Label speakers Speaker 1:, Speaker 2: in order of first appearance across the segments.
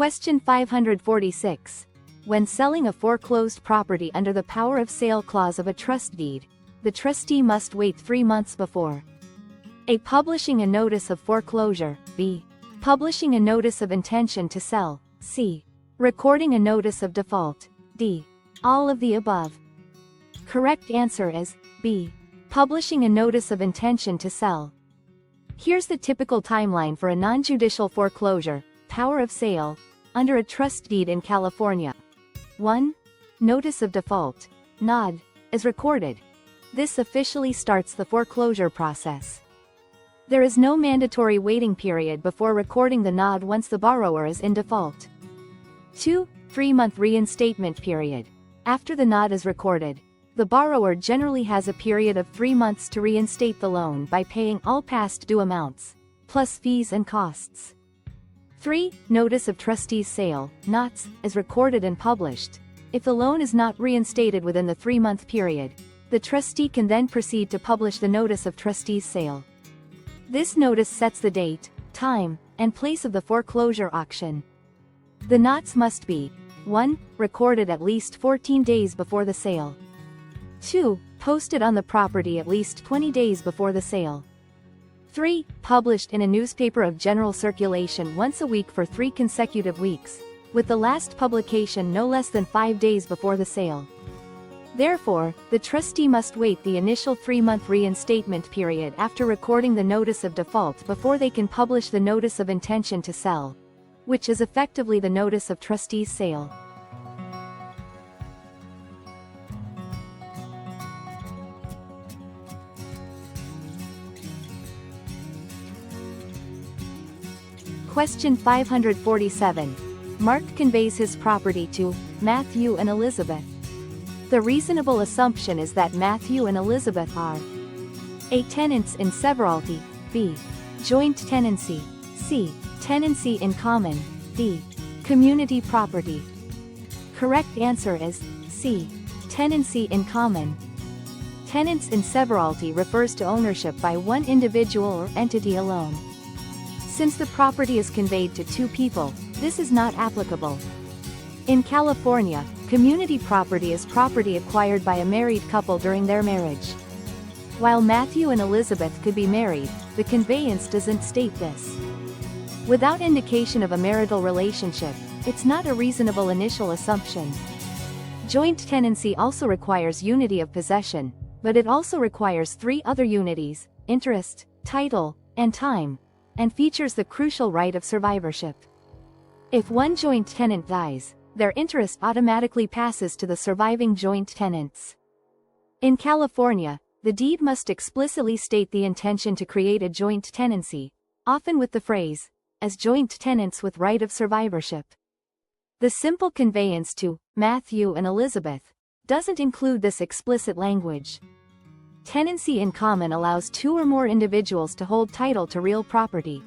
Speaker 1: Question 546. When selling a foreclosed property under the power of sale clause of a trust deed, the trustee must wait 3 months before A. Publishing a notice of foreclosure, B. Publishing a notice of intention to sell, C. Recording a notice of default, D. All of the above. Correct answer is B. Publishing a notice of intention to sell. Here's the typical timeline for a non-judicial foreclosure, power of sale, under a trust deed in California. 1. Notice of default, NOD, is recorded. This officially starts the foreclosure process. There is no mandatory waiting period before recording the NOD once the borrower is in default. 2. 3-month reinstatement period. After the NOD is recorded, the borrower generally has a period of 3 months to reinstate the loan by paying all past due amounts, plus fees and costs. 3. Notice of trustee's sale, NOTS, is recorded and published. If the loan is not reinstated within the 3-month period, the trustee can then proceed to publish the notice of trustee's sale. This notice sets the date, time, and place of the foreclosure auction. The NOTS must be 1. Recorded at least 14 days before the sale. 2. Posted on the property at least 20 days before the sale. 3. Published in a newspaper of general circulation once a week for 3 consecutive weeks, with the last publication no less than 5 days before the sale. Therefore, the trustee must wait the initial 3-month reinstatement period after recording the notice of default before they can publish the notice of intention to sell, which is effectively the notice of trustee's sale. Question 547. Mark conveys his property to Matthew and Elizabeth. The reasonable assumption is that Matthew and Elizabeth are A. Tenants in severalty, B. Joint tenancy, C. Tenancy in common, D. Community property. Correct answer is C. Tenancy in common. Tenants in severalty refers to ownership by one individual or entity alone. Since the property is conveyed to 2 people, this is not applicable. In California, community property is property acquired by a married couple during their marriage. While Matthew and Elizabeth could be married, the conveyance doesn't state this. Without indication of a marital relationship, it's not a reasonable initial assumption. Joint tenancy also requires unity of possession, but it also requires 3 other unities: interest, title, and time, and features the crucial right of survivorship. If one joint tenant dies, their interest automatically passes to the surviving joint tenants. In California, the deed must explicitly state the intention to create a joint tenancy, often with the phrase, as joint tenants with right of survivorship. The simple conveyance to Matthew and Elizabeth doesn't include this explicit language. Tenancy in common allows 2 or more individuals to hold title to real property.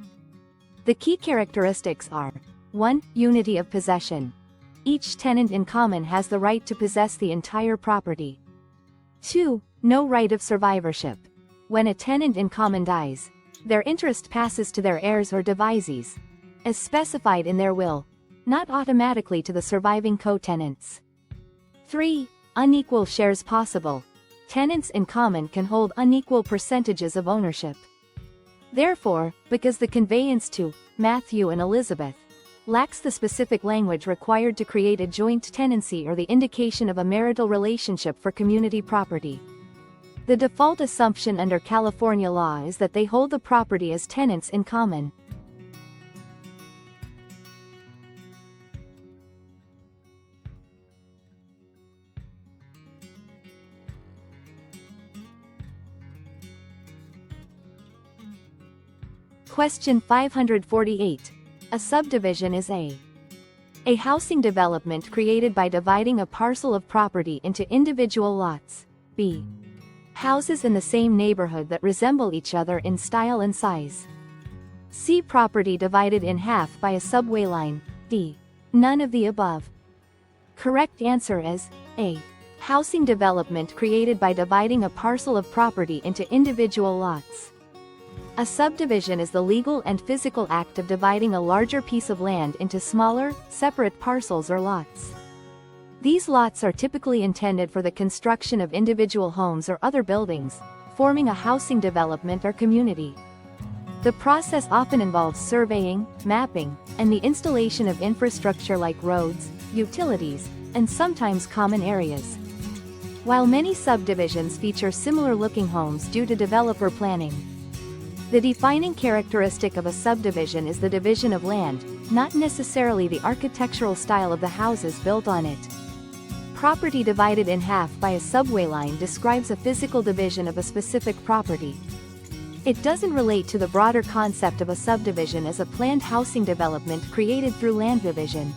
Speaker 1: The key characteristics are 1. Unity of possession. Each tenant in common has the right to possess the entire property. 2. No right of survivorship. When a tenant in common dies, their interest passes to their heirs or devisees, as specified in their will, not automatically to the surviving co-tenants. 3. Unequal shares possible. Tenants in common can hold unequal percentages of ownership. Therefore, because the conveyance to Matthew and Elizabeth lacks the specific language required to create a joint tenancy or the indication of a marital relationship for community property, the default assumption under California law is that they hold the property as tenants in common. Question 548. A subdivision is a housing development created by dividing a parcel of property into individual lots. B. Houses in the same neighborhood that resemble each other in style and size. C. Property divided in half by a subway line. D. None of the above. Correct answer is A. Housing development created by dividing a parcel of property into individual lots. A subdivision is the legal and physical act of dividing a larger piece of land into smaller, separate parcels or lots. These lots are typically intended for the construction of individual homes or other buildings, forming a housing development or community. The process often involves surveying, mapping, and the installation of infrastructure like roads, utilities, and sometimes common areas. While many subdivisions feature similar-looking homes due to developer planning, the defining characteristic of a subdivision is the division of land, not necessarily the architectural style of the houses built on it. Property divided in half by a subway line describes a physical division of a specific property. It doesn't relate to the broader concept of a subdivision as a planned housing development created through land division.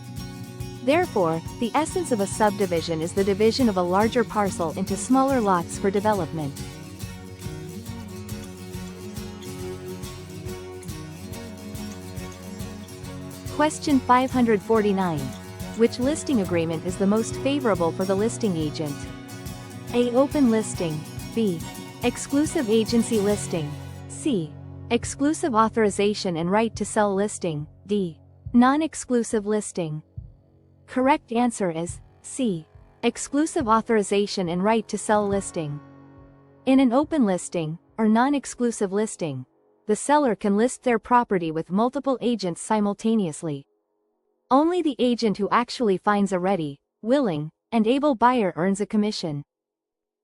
Speaker 1: Therefore, the essence of a subdivision is the division of a larger parcel into smaller lots for development. Question 549. Which listing agreement is the most favorable for the listing agent? A. Open listing. B. Exclusive agency listing. C. Exclusive authorization and right to sell listing. D. Non-exclusive listing. Correct answer is C. Exclusive authorization and right to sell listing. In an open listing, or non-exclusive listing, the seller can list their property with multiple agents simultaneously. Only the agent who actually finds a ready, willing, and able buyer earns a commission.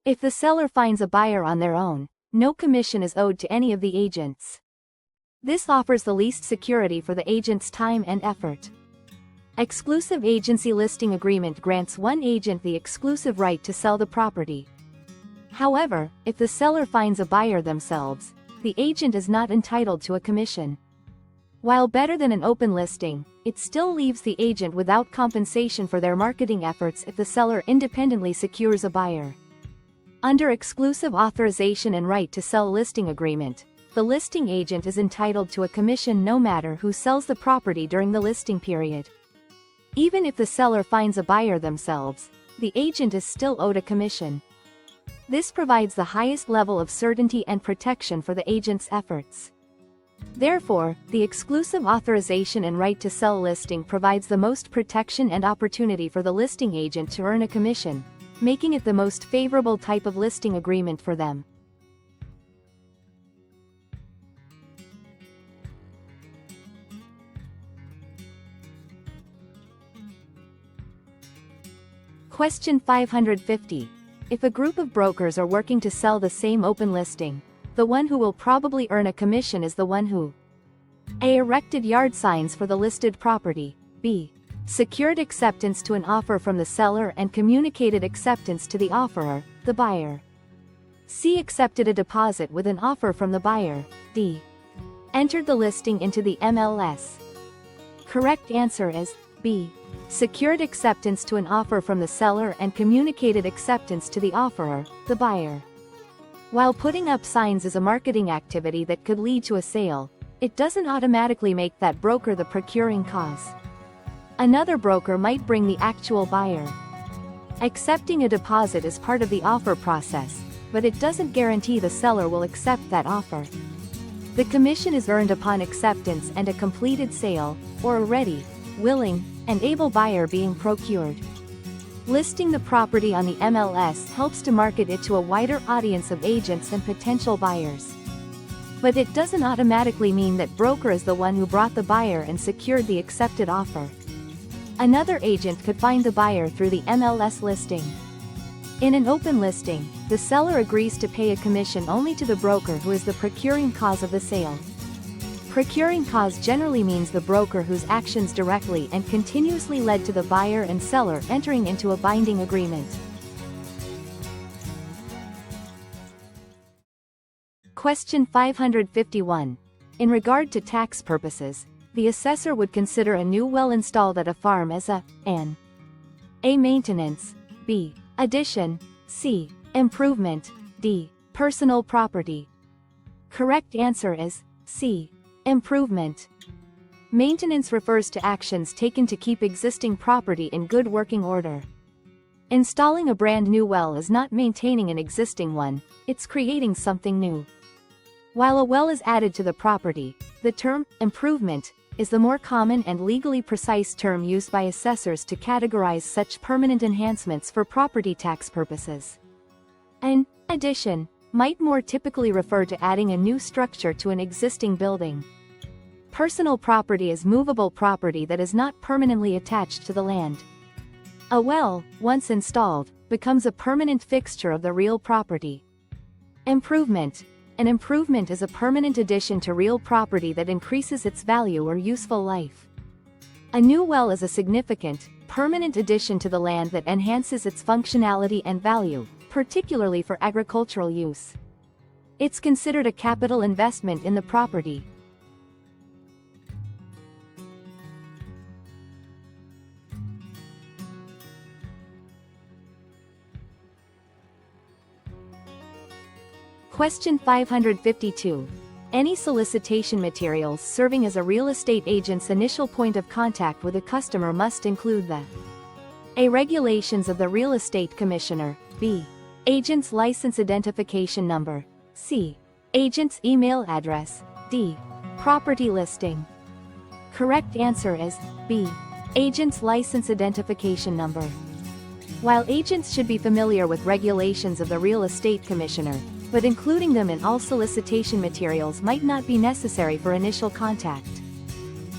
Speaker 1: If the seller finds a buyer on their own, no commission is owed to any of the agents. This offers the least security for the agent's time and effort. Exclusive agency listing agreement grants one agent the exclusive right to sell the property. However, if the seller finds a buyer themselves, the agent is not entitled to a commission. While better than an open listing, it still leaves the agent without compensation for their marketing efforts if the seller independently secures a buyer. Under exclusive authorization and right to sell listing agreement, the listing agent is entitled to a commission no matter who sells the property during the listing period. Even if the seller finds a buyer themselves, the agent is still owed a commission. This provides the highest level of certainty and protection for the agent's efforts. Therefore, the exclusive authorization and right to sell listing provides the most protection and opportunity for the listing agent to earn a commission, making it the most favorable type of listing agreement for them. Question 550. If a group of brokers are working to sell the same open listing, the one who will probably earn a commission is the one who A. Erected yard signs for the listed property. B. Secured acceptance to an offer from the seller and communicated acceptance to the offerer, the buyer. C. Accepted a deposit with an offer from the buyer. D. Entered the listing into the MLS. Correct answer is B. Secured acceptance to an offer from the seller and communicated acceptance to the offerer, the buyer. While putting up signs is a marketing activity that could lead to a sale, it doesn't automatically make that broker the procuring cause. Another broker might bring the actual buyer. Accepting a deposit is part of the offer process, but it doesn't guarantee the seller will accept that offer. The commission is earned upon acceptance and a completed sale, or a ready, willing, and able buyer being procured. Listing the property on the MLS helps to market it to a wider audience of agents and potential buyers. But it doesn't automatically mean that broker is the one who brought the buyer and secured the accepted offer. Another agent could find the buyer through the MLS listing. In an open listing, the seller agrees to pay a commission only to the broker who is the procuring cause of the sale. Procuring cause generally means the broker whose actions directly and continuously led to the buyer and seller entering into a binding agreement. Question 551. In regard to tax purposes, the assessor would consider a new well installed at a farm as an A. Maintenance. B. Addition. C. Improvement. D. Personal property. Correct answer is C. Improvement. Maintenance refers to actions taken to keep existing property in good working order. Installing a brand new well is not maintaining an existing one, it's creating something new. While a well is added to the property, the term improvement is the more common and legally precise term used by assessors to categorize such permanent enhancements for property tax purposes. An addition might more typically refer to adding a new structure to an existing building. Personal property is movable property that is not permanently attached to the land. A well, once installed, becomes a permanent fixture of the real property. Improvement. An improvement is a permanent addition to real property that increases its value or useful life. A new well is a significant, permanent addition to the land that enhances its functionality and value, particularly for agricultural use. It's considered a capital investment in the property. Question 552. Any solicitation materials serving as a real estate agent's initial point of contact with a customer must include the A. Regulations of the Real Estate Commissioner, B. Agent's license identification number, C. Agent's email address, D. Property listing. Correct answer is B. Agent's license identification number. While agents should be familiar with regulations of the Real Estate Commissioner, but including them in all solicitation materials might not be necessary for initial contact.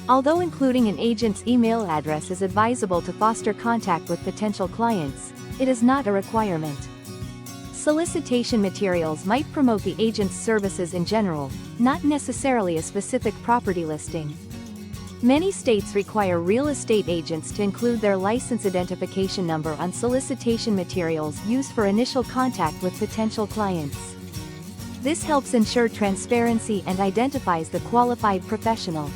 Speaker 1: Although including an agent's email address is advisable to foster contact with potential clients, it is not a requirement. Solicitation materials might promote the agent's services in general, not necessarily a specific property listing. Many states require real estate agents to include their license identification number on solicitation materials used for initial contact with potential clients. This helps ensure transparency and identifies the qualified professional.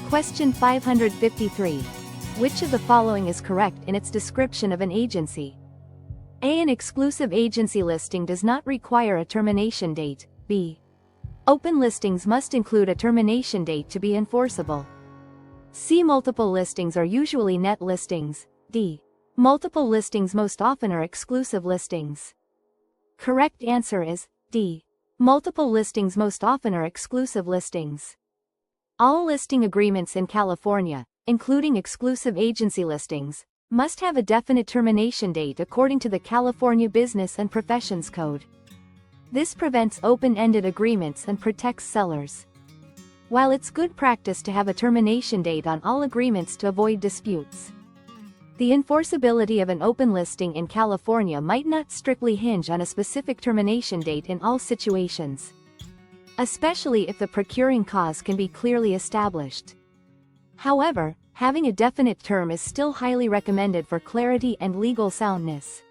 Speaker 1: Question 553. Which of the following is correct in its description of an agency? A. An exclusive agency listing does not require a termination date. B. Open listings must include a termination date to be enforceable. C. Multiple listings are usually net listings. D. Multiple listings most often are exclusive listings. Correct answer is D. Multiple listings most often are exclusive listings. All listing agreements in California, including exclusive agency listings, must have a definite termination date according to the California Business and Professions Code. This prevents open-ended agreements and protects sellers. While it's good practice to have a termination date on all agreements to avoid disputes, the enforceability of an open listing in California might not strictly hinge on a specific termination date in all situations, especially if the procuring cause can be clearly established. However, having a definite term is still highly recommended for clarity and legal soundness.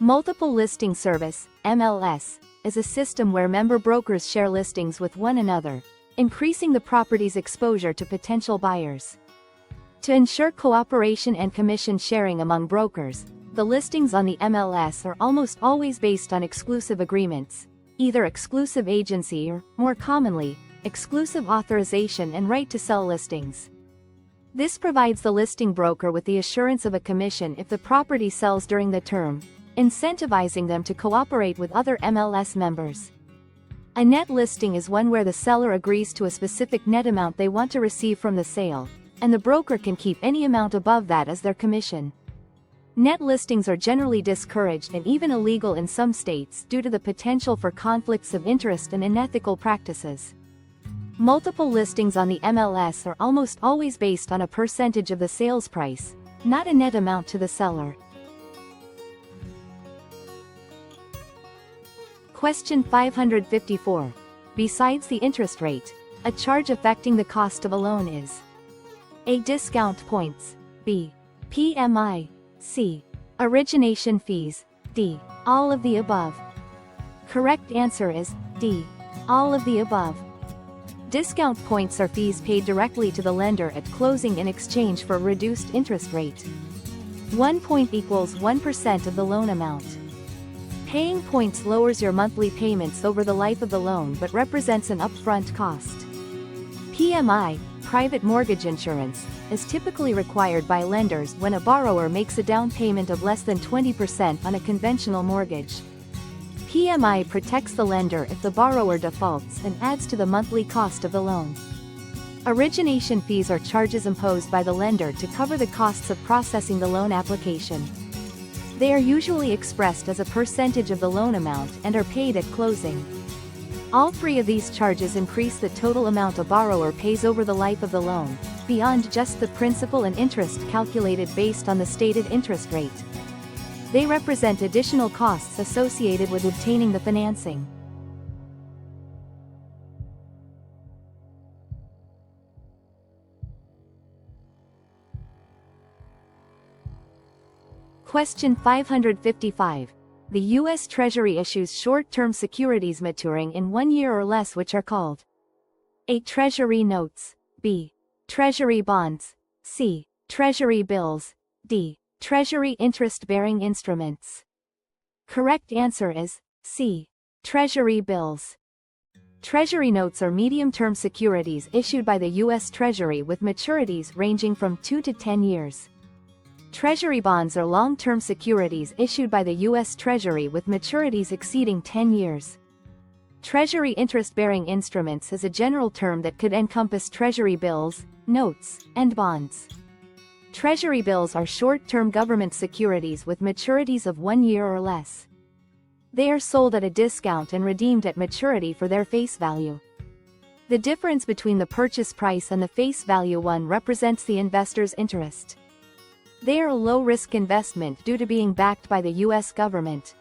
Speaker 1: Multiple Listing Service, MLS, is a system where member brokers share listings with one another, increasing the property's exposure to potential buyers. To ensure cooperation and commission sharing among brokers, the listings on the MLS are almost always based on exclusive agreements, either exclusive agency or, more commonly, exclusive authorization and right to sell listings. This provides the listing broker with the assurance of a commission if the property sells during the term, incentivizing them to cooperate with other MLS members. A net listing is one where the seller agrees to a specific net amount they want to receive from the sale, and the broker can keep any amount above that as their commission. Net listings are generally discouraged and even illegal in some states due to the potential for conflicts of interest and unethical practices. Multiple listings on the MLS are almost always based on a percentage of the sales price, not a net amount to the seller. Question 554. Besides the interest rate, a charge affecting the cost of a loan is A. Discount points, B. PMI, C. Origination fees, D. All of the above. Correct answer is D. All of the above. Discount points are fees paid directly to the lender at closing in exchange for a reduced interest rate. 1 point equals 1% of the loan amount. Paying points lowers your monthly payments over the life of the loan but represents an upfront cost. PMI, private mortgage insurance, is typically required by lenders when a borrower makes a down payment of less than 20% on a conventional mortgage. PMI protects the lender if the borrower defaults and adds to the monthly cost of the loan. Origination fees are charges imposed by the lender to cover the costs of processing the loan application. They are usually expressed as a percentage of the loan amount and are paid at closing. All three of these charges increase the total amount a borrower pays over the life of the loan, beyond just the principal and interest calculated based on the stated interest rate. They represent additional costs associated with obtaining the financing. Question 555. The U.S. Treasury issues short-term securities maturing in 1 year or less which are called A. Treasury notes, B. Treasury bonds, C. Treasury bills, D. Treasury interest-bearing instruments. Correct answer is C. Treasury bills. Treasury notes are medium-term securities issued by the U.S. Treasury with maturities ranging from 2 to 10 years. Treasury bonds are long-term securities issued by the U.S. Treasury with maturities exceeding 10 years. Treasury interest-bearing instruments is a general term that could encompass Treasury bills, notes, and bonds. Treasury bills are short-term government securities with maturities of 1 year or less. They are sold at a discount and redeemed at maturity for their face value. The difference between the purchase price and the face value represents the investor's interest. They are a low-risk investment due to being backed by the U.S. government.